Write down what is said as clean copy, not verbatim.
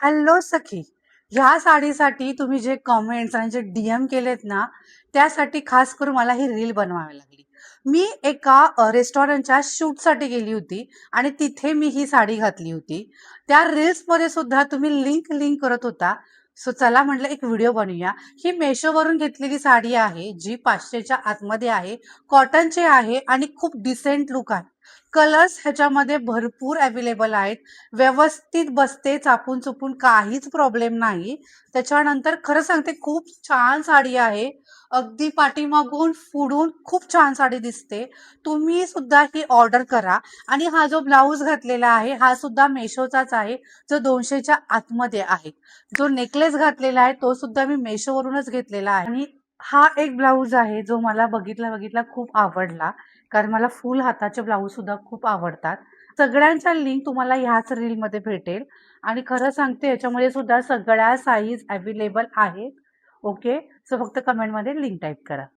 Hello सखी. ह्या साडीसाठी तुम्ही जे कमेंट्स आणि जे डीएम केलेत ना, त्यासाठी खास करून मला ही रील बनवावी लागली. मी एका रेस्टॉरंटच्या शूटसाठी गेली होती आणि तिथे मी ही साडी घातली होती. त्या रील्समध्ये सुद्धा तुम्ही लिंक लिंक करत होता. सो चला म्हटलं एक व्हिडिओ बनवूया. ही मेशोवरून घेतलेली साडी आहे, जी 500च्या आतमध्ये आहे, कॉटनची आहे आणि खूप डिसेंट लुक आहे. कलर्स ह्याच्यामध्ये भरपूर अवेलेबल आहेत. व्यवस्थित बसते, चापून चुपून काहीच प्रॉब्लेम नाही. त्याच्यानंतर खरं सांगते खूप छान साडी आहे. अगदी पाठीमागून पुढून खूप छान साडी दिसते. तुम्ही सुद्धा ही ऑर्डर करा. आणि हा जो ब्लाऊज घातलेला आहे हा सुद्धा मेशोचाच आहे, जो 200च्या आतमध्ये आहे. जो नेकलेस घातलेला आहे तो सुद्धा मी मेशोवरूनच घेतलेला आहे. आणि हा एक ब्लाऊज आहे जो मला बघितला बघितला खूप आवडला, कारण मला फुल हाताचे ब्लाऊज सुद्धा खूप आवडतात. सगळ्यांच्या लिंक तुम्हाला ह्याच रीलमध्ये भेटेल. आणि खरं सांगते याच्यामध्ये सुद्धा सगळ्या साईज अवेलेबल आहेत. ओके. सो फक्त कमेंटमध्ये लिंक टाईप करा.